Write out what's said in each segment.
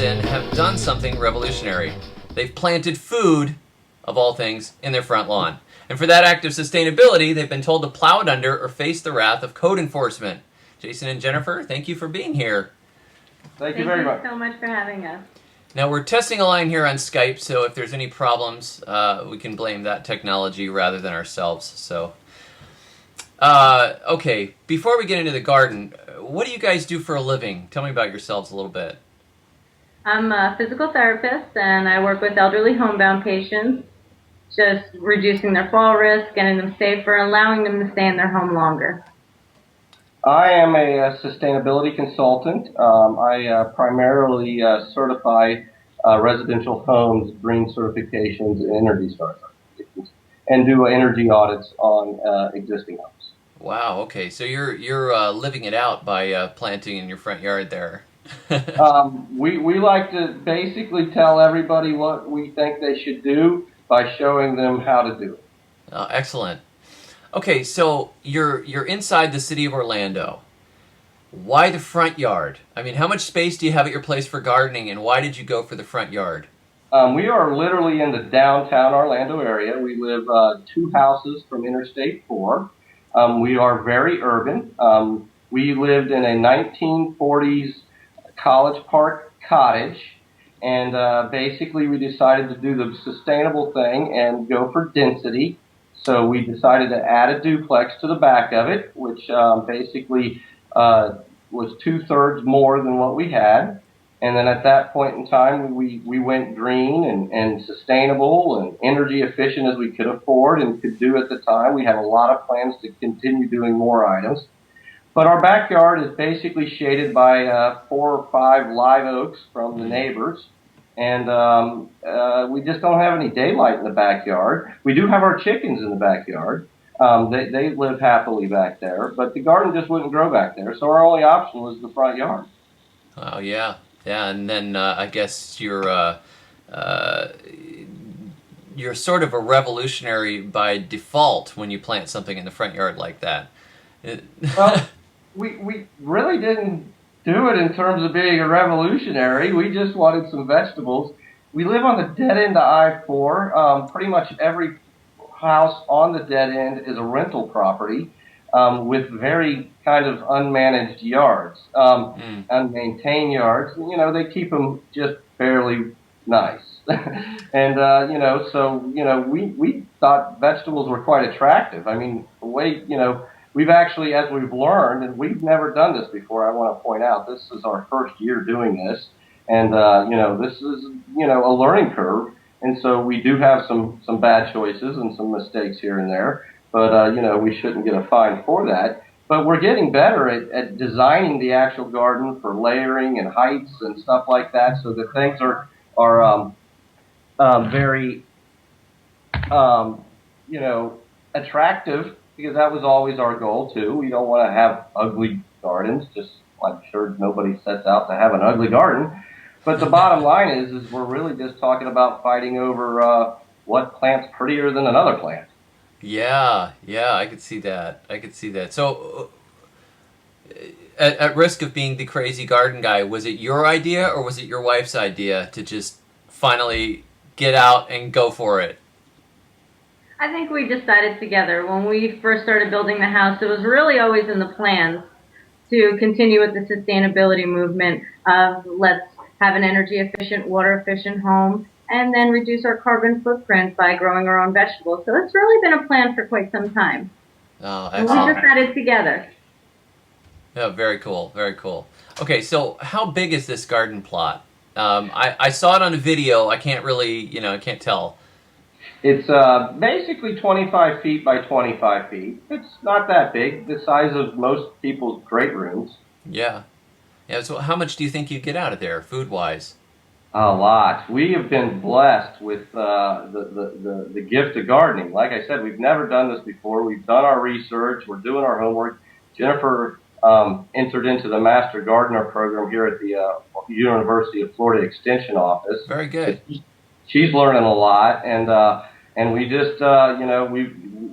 Helvenston have done something revolutionary. They've planted food, of all things, in their front lawn. And for that act of sustainability, they've been told to plow it under or face the wrath of code enforcement. Jason and Jennifer, thank you for being here. Thank you very much. Thank you so much for having us. Now, we're testing a line here on Skype, so if there's any problems, we can blame that technology rather than ourselves. So, okay, before we get into the garden, what do you guys do for a living? Tell me about yourselves a little bit. I'm a physical therapist, and I work with elderly homebound patients, just reducing their fall risk, getting them safer, allowing them to stay in their home longer. I am a sustainability consultant. I primarily certify residential homes, green certifications, and energy star certifications, and do energy audits on existing homes. Wow. Okay. So you're living it out by planting in your front yard there. We like to basically tell everybody what we think they should do by showing them how to do it. Excellent. Okay, so you're inside the city of Orlando. Why the front yard? I mean, how much space do you have at your place for gardening, and why did you go for the front yard? We are literally in the downtown Orlando area. We live 2 houses from Interstate 4. We are very urban. We lived in a 1940s College Park cottage, and basically we decided to do the sustainable thing and go for density. So we decided to add a duplex to the back of it, which basically was 2/3 more than what we had. And then at that point in time, we went green and sustainable and energy efficient as we could afford and could do at the time. We have a lot of plans to continue doing more items. But our backyard is basically shaded by 4 or 5 live oaks from the neighbors. And we just don't have any daylight in the backyard. We do have our chickens in the backyard. They live happily back there, but the garden just wouldn't grow back there. So our only option was the front yard. Oh yeah, yeah. And then I guess you're sort of a revolutionary by default when you plant something in the front yard like that. Well, we really didn't do it in terms of being a revolutionary. We just wanted some vegetables. We live on the dead end of I-4. Pretty much every house on the dead end is a rental property with very kind of unmanaged yards, unmaintained yards. You know, they keep them just barely nice. And, we thought vegetables were quite attractive. I mean, the way, we've actually, as we've learned, and we've never done this before, I want to point out, this is our first year doing this, and, this is, a learning curve, and so we do have some bad choices and some mistakes here and there, but, we shouldn't get a fine for that. But we're getting better at designing the actual garden for layering and heights and stuff like that, so that things are very, attractive, because that was always our goal, too. We don't want to have ugly gardens, just I'm sure nobody sets out to have an ugly garden. But the bottom line is we're really just talking about fighting over what plant's prettier than another plant. Yeah, I could see that. So, at risk of being the crazy garden guy, was it your idea or was it your wife's idea to just finally get out and go for it? I think we decided together. When we first started building the house, it was really always in the plans to continue with the sustainability movement of let's have an energy efficient, water efficient home, and then reduce our carbon footprint by growing our own vegetables. So it's really been a plan for quite some time. Oh, and we decided together. Yeah, very cool, very cool. Okay, so how big is this garden plot? I saw it on a video. I can't really, I can't tell. It's basically 25 feet by 25 feet. It's not that big, the size of most people's great rooms. Yeah. So how much do you think you get out of there, food-wise? A lot. We have been blessed with the gift of gardening. Like I said, we've never done this before. We've done our research. We're doing our homework. Jennifer entered into the Master Gardener program here at the University of Florida Extension Office. Very good. She's learning a lot, and we just,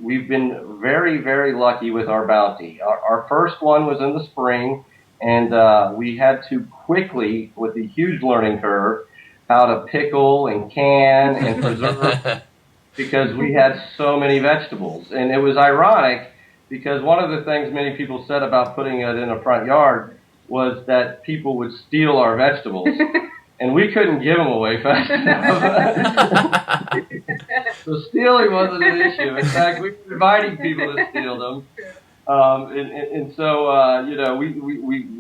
we've been very, very lucky with our bounty. Our first one was in the spring, and we had to quickly, with a huge learning curve, how to pickle and can and preserve because we had so many vegetables. And it was ironic because one of the things many people said about putting it in a front yard was that people would steal our vegetables. And we couldn't give them away fast enough. So stealing wasn't an issue. In fact, we were inviting people to steal them. And so,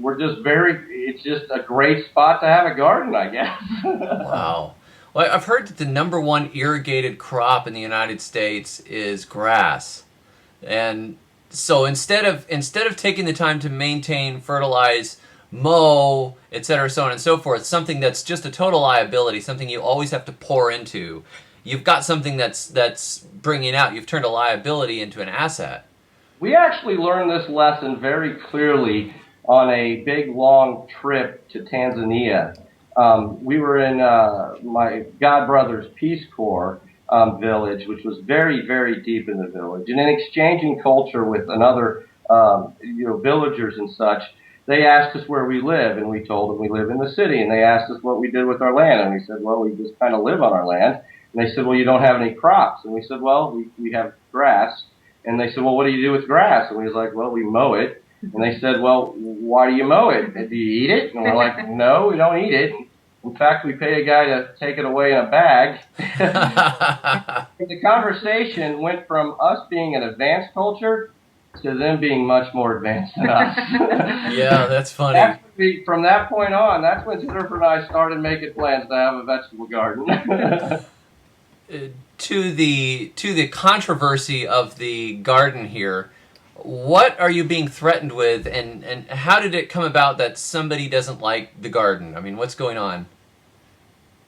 we're just it's just a great spot to have a garden, I guess. Wow. Well, I've heard that the number one irrigated crop in the United States is grass. And so instead of taking the time to maintain, fertilize, mow, etc., so on and so forth, something that's just a total liability, something you always have to pour into, you've got something that's bringing out, you've turned a liability into an asset. We actually learned this lesson very clearly on a big, long trip to Tanzania. We were in my godbrother's Peace Corps village, which was very, very deep in the village. And in exchanging culture with another, villagers and such, they asked us where we live, and we told them we live in the city. And they asked us what we did with our land, and we said, well, we just kind of live on our land. And they said, well, you don't have any crops. And we said, well, we have grass. And they said, well, what do you do with grass? And we was like, well, we mow it. And they said, well, why do you mow it? Do you eat it? And we're like, no, we don't eat it. In fact, we pay a guy to take it away in a bag. The conversation went from us being an advanced culture to them being much more advanced than us. Yeah, that's funny. From that point on, that's when Jennifer and I started making plans to have a vegetable garden. To the controversy of the garden here, what are you being threatened with, and how did it come about that somebody doesn't like the garden? I mean, what's going on?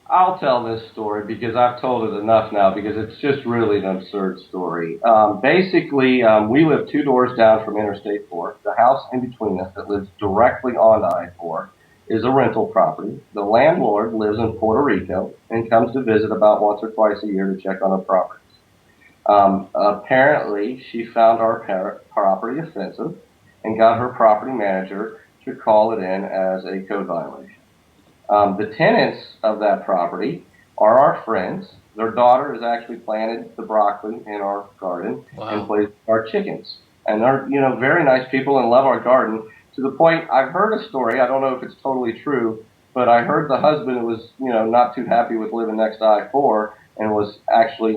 I'll tell this story because I've told it enough now because it's just really an absurd story. Basically, we live 2 doors down from Interstate 4. The house in between us that lives directly on I-4 is a rental property. The landlord lives in Puerto Rico and comes to visit about once or twice a year to check on our properties. Apparently, she found our property offensive and got her property manager to call it in as a code violation. The tenants of that property are our friends. Their daughter has actually planted the broccoli in our garden. Wow. And plays our chickens. And they're, very nice people and love our garden to the point I've heard a story. I don't know if it's totally true, but I heard the husband was, not too happy with living next to I-4 and was actually,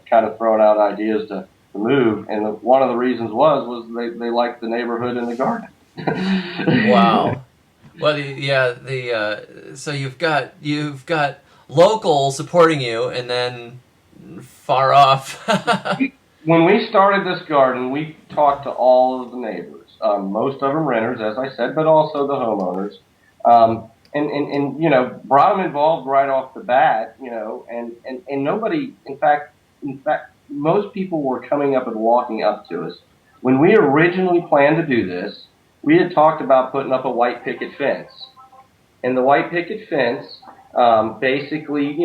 kind of throwing out ideas to move. And one of the reasons was they liked the neighborhood and the garden. Wow. Well, so you've got local supporting you, and then far off. When we started this garden, we talked to all of the neighbors. Most of them renters, as I said, but also the homeowners, and brought them involved right off the bat, and nobody, in fact, most people were coming up and walking up to us. When we originally planned to do this, we had talked about putting up a white picket fence. And the white picket fence, basically,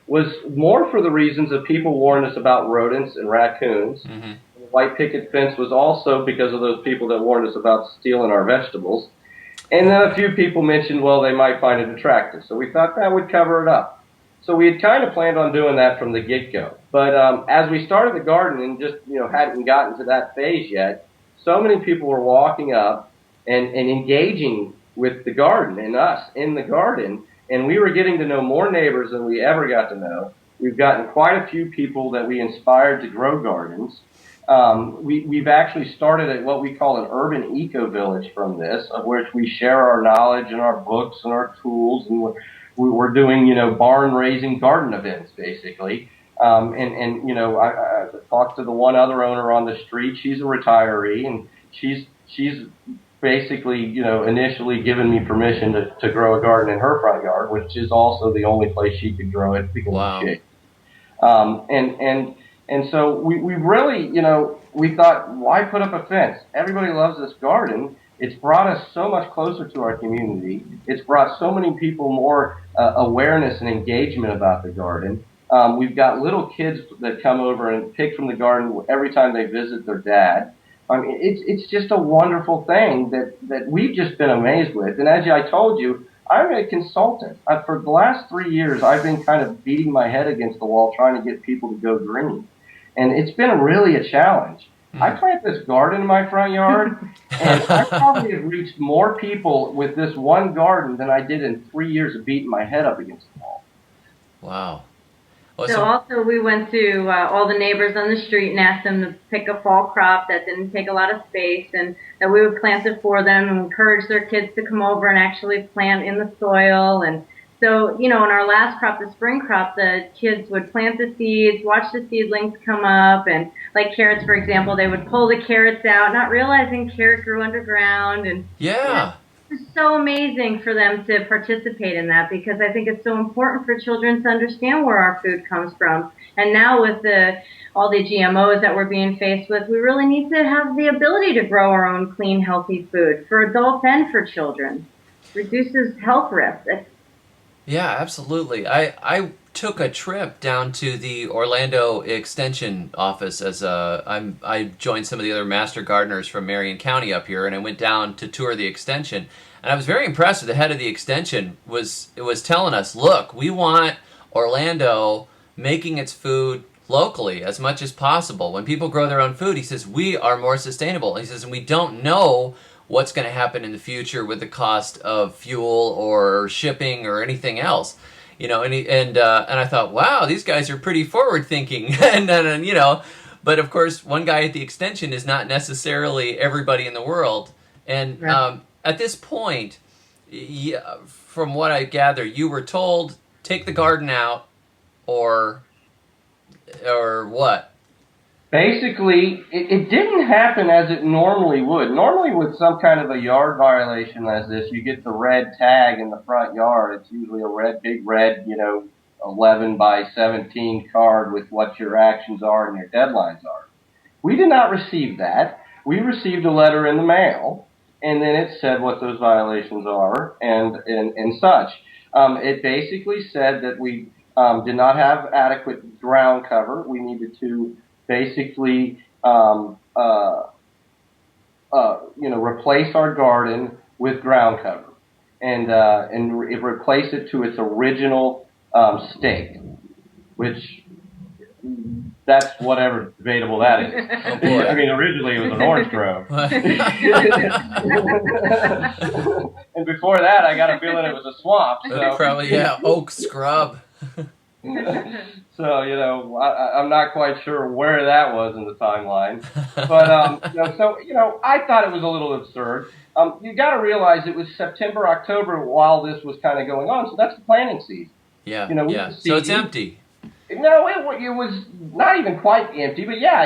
was more for the reasons that people warned us about rodents and raccoons. Mm-hmm. The white picket fence was also because of those people that warned us about stealing our vegetables. And then a few people mentioned, well, they might find it attractive. So we thought that would cover it up. So we had kind of planned on doing that from the get-go. But as we started the garden and just, hadn't gotten to that phase yet, so many people were walking up and engaging with the garden and us in the garden, and we were getting to know more neighbors than we ever got to know. We've gotten quite a few people that we inspired to grow gardens. We've actually started at what we call an urban eco-village from this, of which we share our knowledge and our books and our tools, and we're doing, barn-raising garden events, basically. I talked to the one other owner on the street. She's a retiree, and she's basically, initially given me permission to grow a garden in her front yard, which is also the only place she could grow it because of shade. And so we really, we thought, why put up a fence? Everybody loves this garden. It's brought us so much closer to our community. It's brought so many people more awareness and engagement about the garden. We've got little kids that come over and pick from the garden every time they visit their dad. I mean, it's just a wonderful thing that we've just been amazed with. And as I told you, I'm a consultant. For the last 3 years, I've been kind of beating my head against the wall trying to get people to go green. And it's been really a challenge. I plant this garden in my front yard, and I probably have reached more people with this one garden than I did in 3 years of beating my head up against the wall. Wow. Well, So also we went to all the neighbors on the street and asked them to pick a fall crop that didn't take a lot of space, and that we would plant it for them and encourage their kids to come over and actually plant in the soil. And so, in our last crop, the spring crop, the kids would plant the seeds, watch the seedlings come up, and like carrots, for example, they would pull the carrots out, not realizing carrot grew underground. And yeah. it's so amazing for them to participate in that, because I think it's so important for children to understand where our food comes from. And now with all the GMOs that we're being faced with, we really need to have the ability to grow our own clean, healthy food for adults and for children. Reduces health risks. Yeah, absolutely. I took a trip down to the Orlando Extension office as I joined some of the other master gardeners from Marion County up here, and I went down to tour the extension. And I was very impressed with the head of the extension was telling us, look, we want Orlando making its food locally as much as possible. When people grow their own food, he says, we are more sustainable. And he says, and we don't know what's going to happen in the future with the cost of fuel or shipping or anything else, and I thought, wow, these guys are pretty forward thinking, and but of course, one guy at the extension is not necessarily everybody in the world, and right. At this point, from what I gather, you were told take the garden out, or what? Basically, it didn't happen as it normally would. Normally with some kind of a yard violation as this, you get the red tag in the front yard. It's usually a big red, 11 by 17 card with what your actions are and your deadlines are. We did not receive that. We received a letter in the mail, and then it said what those violations are and such. It basically said that we did not have adequate ground cover. We needed to basically, replace our garden with ground cover and replace it to its original state, which that's whatever debatable that is. Oh, boy. I mean, originally it was an orange grove. And before that, I got a feeling it was a swamp. So. Probably, yeah, oak scrub. So, I'm not quite sure where that was in the timeline. But, I thought it was a little absurd. You got to realize it was September, October while this was kind of going on. So that's the planting season. Yeah, So it's empty. No, it was not even quite empty. But, yeah,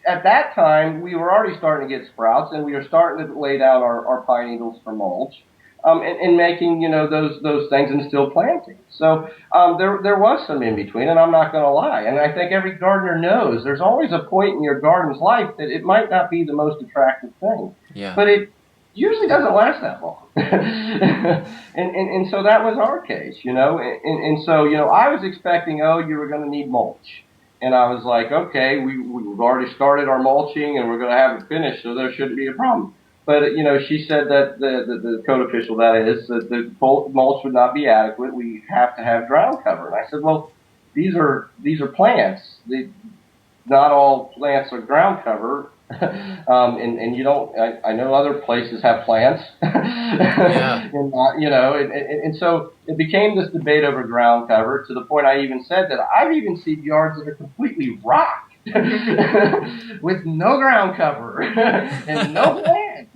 at that time, we were already starting to get sprouts, and we were starting to lay down our pine needles for mulch. And making, those things and still planting. So there was some in between, and I'm not going to lie. And I think every gardener knows there's always a point in your garden's life that it might not be the most attractive thing. Yeah. But it usually doesn't last that long. and so that was our case, And so, I was expecting, you were going to need mulch. And I was like, okay, we've already started our mulching, and we're going to have it finished, so there shouldn't be a problem. But, she said that the code official, that is, that the mulch would not be adequate. We have to have ground cover. And I said, well, these are plants. Not all plants are ground cover. And you don't, I know other places have plants. Yeah. And so it became this debate over ground cover to the point I even said that I've even seen yards that are completely rocked with no ground cover and no plants.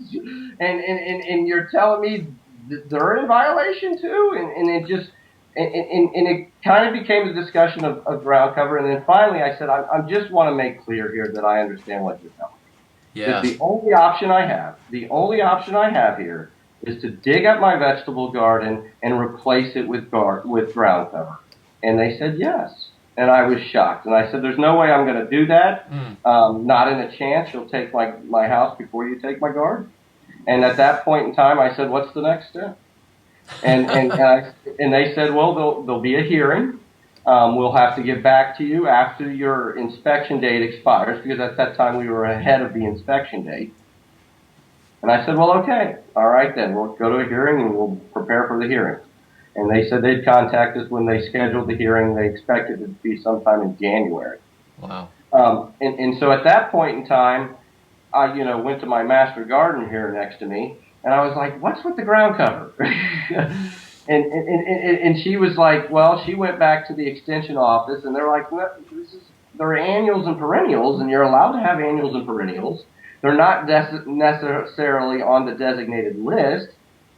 And you're telling me they're in violation too? And it just, and it kind of became a discussion of ground cover. And then finally I said, I just want to make clear here that I understand what you're telling me. Yeah. That the only option I have here is to dig up my vegetable garden and replace it with ground cover. And they said yes. And I was shocked. And I said, there's no way I'm going to do that. Not in a chance. You'll take my house before you take my garden. And at that point in time, I said, what's the next step? And they said, well, there'll be a hearing. We'll have to get back to you after your inspection date expires, because at that time we were ahead of the inspection date. And I said, well, okay, all right then, we'll go to a hearing and we'll prepare for the hearing. And they said they'd contact us when they scheduled the hearing. They expected it to be sometime in January. Wow. And so at that point in time, I, went to my master garden here next to me, and I was like, what's with the ground cover? and she was like, well, she went back to the extension office, and they're like, no, there are annuals and perennials, and you're allowed to have annuals and perennials. They're not necessarily on the designated list,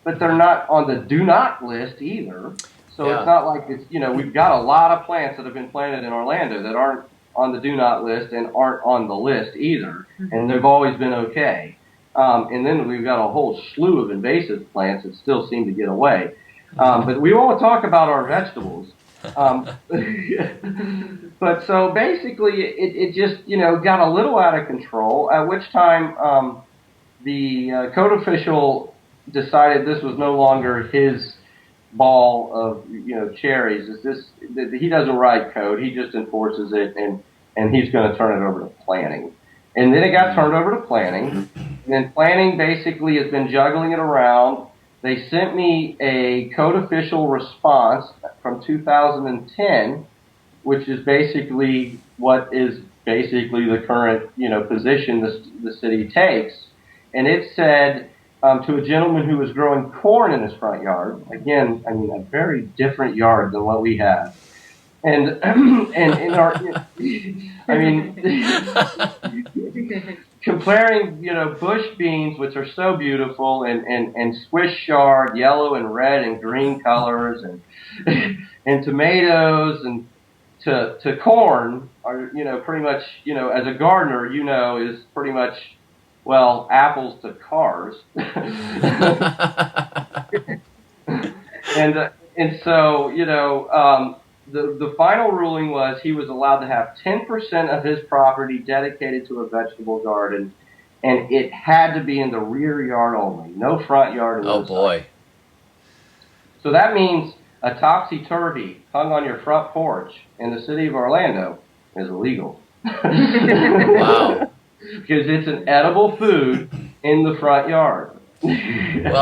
but they're not on the do not list either. So It's not like it's, we've got a lot of plants that have been planted in Orlando that aren't on the do not list and aren't on the list either, and they've always been okay. And then we've got a whole slew of invasive plants that still seem to get away. But we won't talk about our vegetables. But so basically it just, got a little out of control, at which time the code official decided this was no longer his ball of, cherries. He doesn't write code, he just enforces it, and he's going to turn it over to planning. And then it got turned over to planning, and then planning basically has been juggling it around. They sent me a code official response from 2010, which is basically what is basically the current, position the city takes. And it said to a gentleman who was growing corn in his front yard, again, a very different yard than what we have. And in our, comparing, bush beans, which are so beautiful, and Swiss chard, yellow and red and green colors, and and tomatoes, and to corn are, pretty much, as a gardener, is pretty much, well, apples to cars. And so, the final ruling was he was allowed to have 10% of his property dedicated to a vegetable garden, and it had to be in the rear yard only, no front yard. Oh, boy. So that means a topsy-turvy hung on your front porch in the city of Orlando is illegal. Wow. Because it's an edible food in the front yard. Well,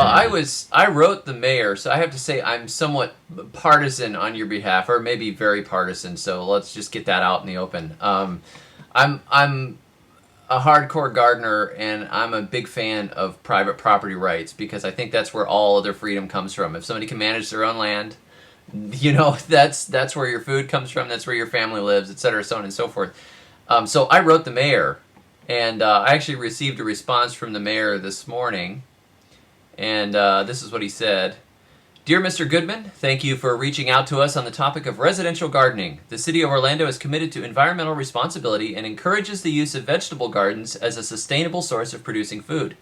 I wrote the mayor, so I have to say I'm somewhat partisan on your behalf, or maybe very partisan. So let's just get that out in the open. I'm a hardcore gardener, and I'm a big fan of private property rights, because I think that's where all of their freedom comes from. If somebody can manage their own land, that's where your food comes from. That's where your family lives, etc., so on and so forth. So I wrote the mayor, and I actually received a response from the mayor this morning. And this is what he said. Dear Mr. Goodman, thank you for reaching out to us on the topic of residential gardening. The City of Orlando is committed to environmental responsibility and encourages the use of vegetable gardens as a sustainable source of producing food.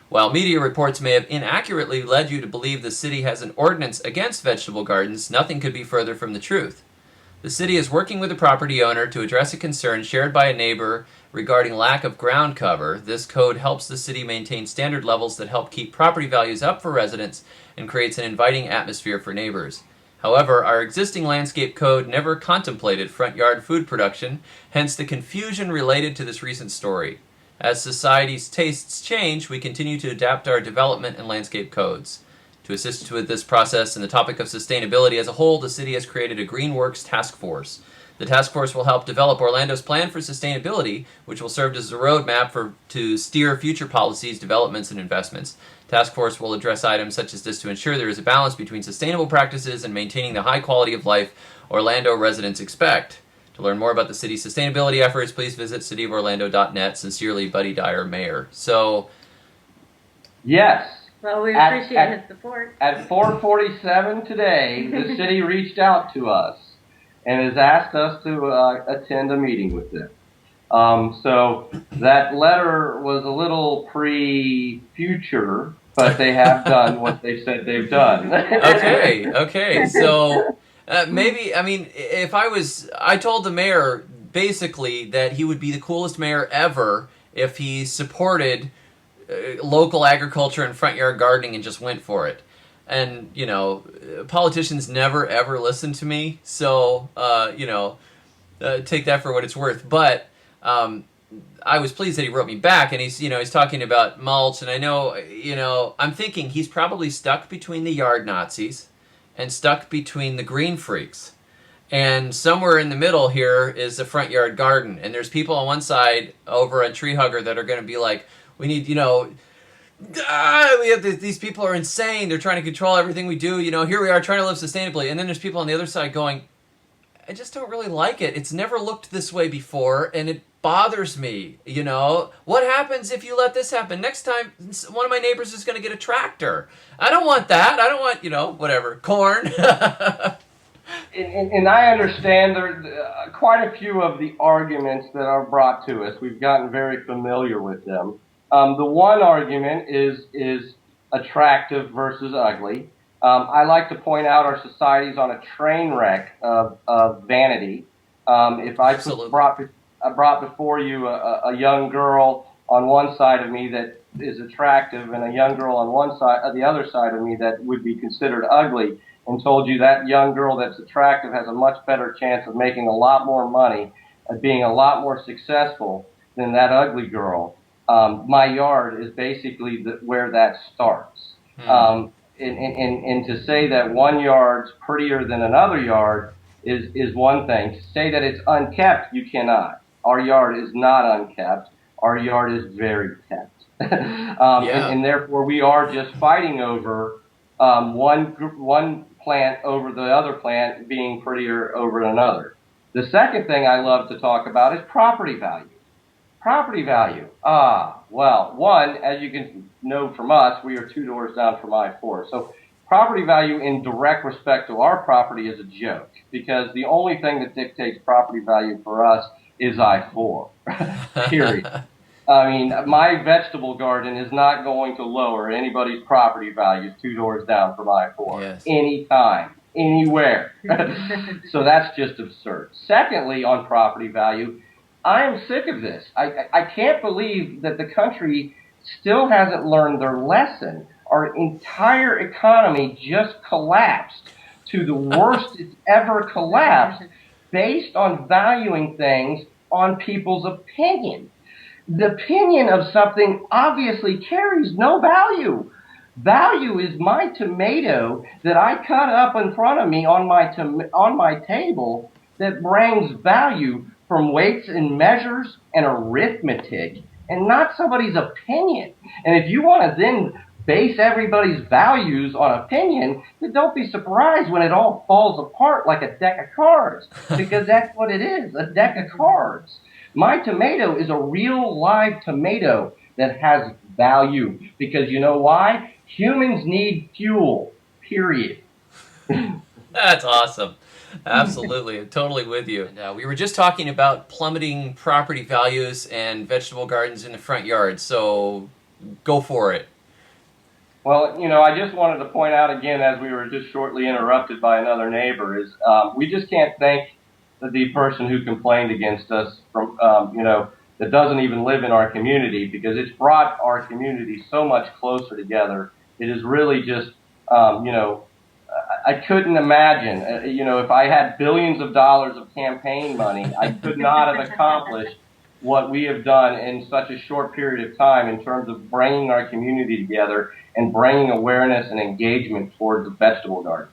While media reports may have inaccurately led you to believe the city has an ordinance against vegetable gardens, nothing could be further from the truth. The city is working with the property owner to address a concern shared by a neighbor regarding lack of ground cover. This code helps the city maintain standard levels that help keep property values up for residents and creates an inviting atmosphere for neighbors. However, our existing landscape code never contemplated front yard food production, hence the confusion related to this recent story. As society's tastes change, we continue to adapt our development and landscape codes. To assist with this process and the topic of sustainability as a whole, the city has created a Greenworks task force. The task force will help develop Orlando's plan for sustainability, which will serve as a roadmap to steer future policies, developments, and investments. Task force will address items such as this to ensure there is a balance between sustainable practices and maintaining the high quality of life Orlando residents expect. To learn more about the city's sustainability efforts, please visit cityoforlando.net. Sincerely, Buddy Dyer, Mayor. So, yes. Well, we appreciate his support. At 4:47 today, the city reached out to us and has asked us to attend a meeting with them. So that letter was a little pre-future, but they have done what they said they've done. Okay. So maybe, if I told the mayor basically that he would be the coolest mayor ever if he supported local agriculture and front yard gardening and just went for it. And, politicians never, ever listen to me. So, take that for what it's worth. But I was pleased that he wrote me back, and he's talking about mulch. And I know, I'm thinking he's probably stuck between the yard Nazis and stuck between the green freaks. And somewhere in the middle here is the front yard garden. And there's people on one side over at Tree Hugger that are going to be like, we need, we have these people are insane. They're trying to control everything we do. Here we are trying to live sustainably. And then there's people on the other side going, I just don't really like it. It's never looked this way before, and it bothers me. What happens if you let this happen? Next time, one of my neighbors is going to get a tractor. I don't want that. I don't want, whatever, corn. And I understand there are quite a few of the arguments that are brought to us. We've gotten very familiar with them. The one argument is attractive versus ugly. I like to point out our society's on a train wreck of vanity. If I brought before you a young girl on one side of me that is attractive and a young girl on the other side of me that would be considered ugly, and told you that young girl that's attractive has a much better chance of making a lot more money and being a lot more successful than that ugly girl, my yard is basically where that starts. And to say that one yard's prettier than another yard is one thing. To say that it's unkept, you cannot. Our yard is not unkept. Our yard is very kept. And therefore we are just fighting over one plant over the other plant being prettier over another. The second thing I love to talk about is property value. Property value. Well, one, as you can know from us, we are 2 doors down from I-4. So property value in direct respect to our property is a joke, because the only thing that dictates property value for us is I-4, period. I mean, my vegetable garden is not going to lower anybody's property values 2 doors down from I-4. Yes. Anytime, anywhere. So that's just absurd. Secondly, on property value, I am sick of this. I can't believe that the country still hasn't learned their lesson. Our entire economy just collapsed to the worst it's ever collapsed based on valuing things on people's opinion. The opinion of something obviously carries no value. Value is my tomato that I cut up in front of me on my table that brings value from weights and measures and arithmetic, and not somebody's opinion. And if you want to then base everybody's values on opinion, then don't be surprised when it all falls apart like a deck of cards, because that's what it is, a deck of cards. My tomato is a real live tomato that has value, because you know why? Humans need fuel, period. That's awesome. Absolutely. I'm totally with you. And, we were just talking about plummeting property values and vegetable gardens in the front yard, so go for it. Well, I just wanted to point out again, as we were just shortly interrupted by another neighbor, is we just can't thank the person who complained against us from, that doesn't even live in our community, because it's brought our community so much closer together. It is really just, I couldn't imagine, if I had billions of dollars of campaign money, I could not have accomplished what we have done in such a short period of time in terms of bringing our community together and bringing awareness and engagement towards the vegetable gardens.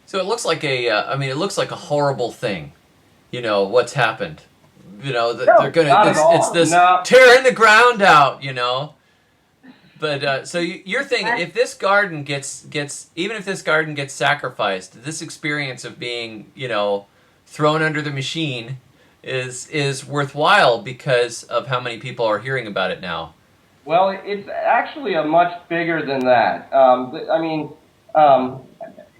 So it looks like it looks like a horrible thing, what's happened. They're it's this tearing the ground out, But so you're thinking, if this garden gets even if this garden gets sacrificed, this experience of being thrown under the machine is worthwhile because of how many people are hearing about it now. Well, it's actually a much bigger than that.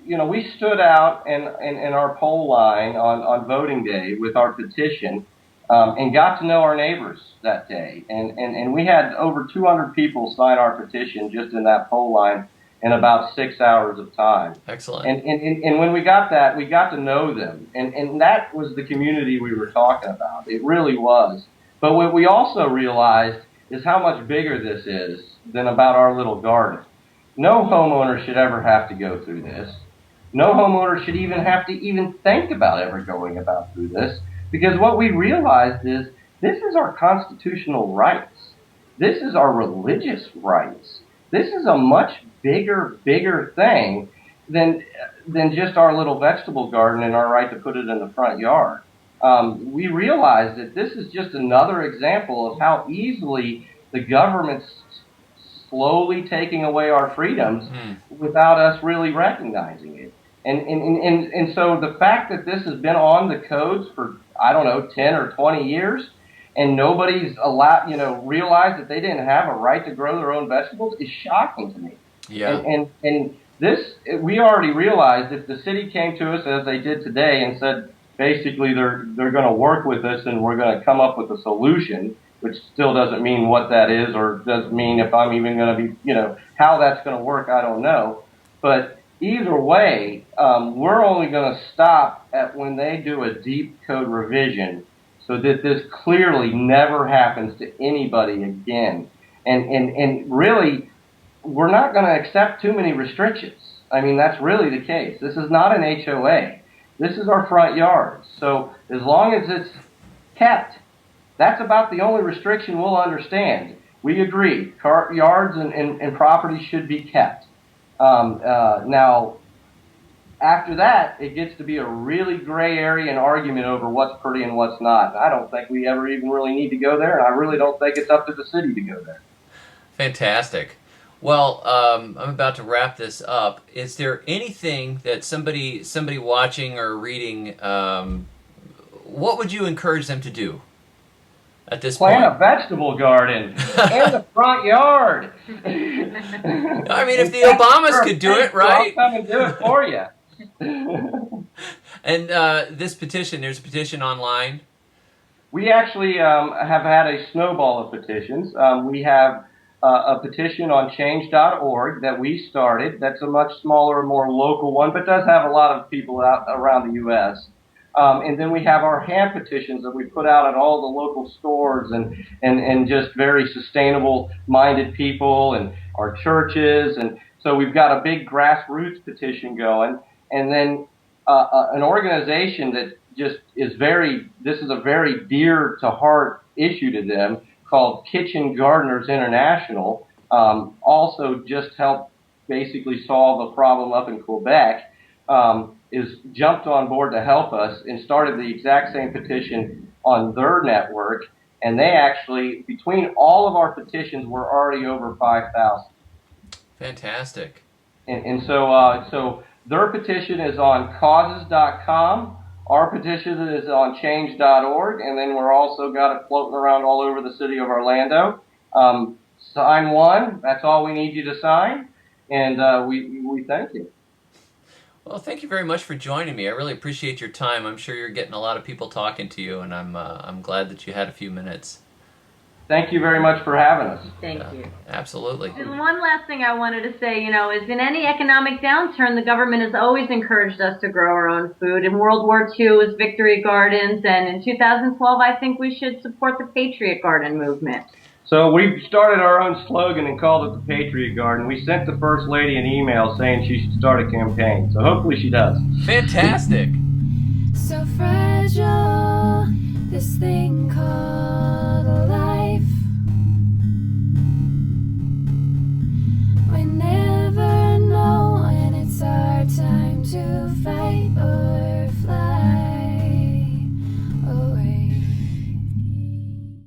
We stood out in our poll line on voting day with our petition. And got to know our neighbors that day. And we had over 200 people sign our petition just in that poll line in about 6 hours of time. Excellent. And when we got that, we got to know them. And that was the community we were talking about. It really was. But what we also realized is how much bigger this is than about our little garden. No homeowner should ever have to go through this. No homeowner should even have to even think about ever going about through this, because what we realized is this is our constitutional rights. This is our religious rights. This is a much bigger thing than just our little vegetable garden and our right to put it in the front yard. We realize that this is just another example of how easily the government's slowly taking away our freedoms without us really recognizing it. And so the fact that this has been on the codes for, I don't know, 10 or 20 years, and nobody's realized that they didn't have a right to grow their own vegetables is shocking to me. Yeah. And this, we already realized if the city came to us as they did today and said, basically they're going to work with us and we're going to come up with a solution, which still doesn't mean what that is or doesn't mean if I'm even going to be, how that's going to work, I don't know. But either way, we're only going to stop at when they do a deep code revision so that this clearly never happens to anybody again. And really, we're not going to accept too many restrictions. I mean, that's really the case. This is not an HOA. This is our front yard. So as long as it's kept, that's about the only restriction we'll understand. We agree. Yards and properties should be kept. Now, after that, it gets to be a really gray area and argument over what's pretty and what's not. I don't think we ever even really need to go there, and I really don't think it's up to the city to go there. Fantastic. Well, I'm about to wrap this up. Is there anything that somebody watching or reading, what would you encourage them to do at this point? Plant a vegetable garden in the front yard. I mean, if the Obamas could do it, right? I'll come and do it for you. And this petition, there's a petition online. We actually have had a snowball of petitions. We have a petition on change.org that we started. That's a much smaller, more local one, but does have a lot of people out around the U.S. And then we have our hand petitions that we put out at all the local stores and just very sustainable-minded people and our churches. And so we've got a big grassroots petition going. And then an organization that just is this is a very dear to heart issue to them called Kitchen Gardeners International, also just helped basically solve a problem up in Quebec, is jumped on board to help us and started the exact same petition on their network. And they actually, between all of our petitions, we're already over 5,000. Fantastic. And so their petition is on causes.com. Our petition is on change.org. And then we're also got it floating around all over the city of Orlando. Sign one. That's all we need you to sign. And we thank you. Well, thank you very much for joining me. I really appreciate your time. I'm sure you're getting a lot of people talking to you, and I'm glad that you had a few minutes. Thank you very much for having us. Thank you. Absolutely. And one last thing I wanted to say, is in any economic downturn, the government has always encouraged us to grow our own food. In World War II, it was Victory Gardens, and in 2012, I think we should support the Patriot Garden movement. So we started our own slogan and called it the Patriot Garden. We sent the First Lady an email saying she should start a campaign. So hopefully she does. Fantastic. So fragile, this thing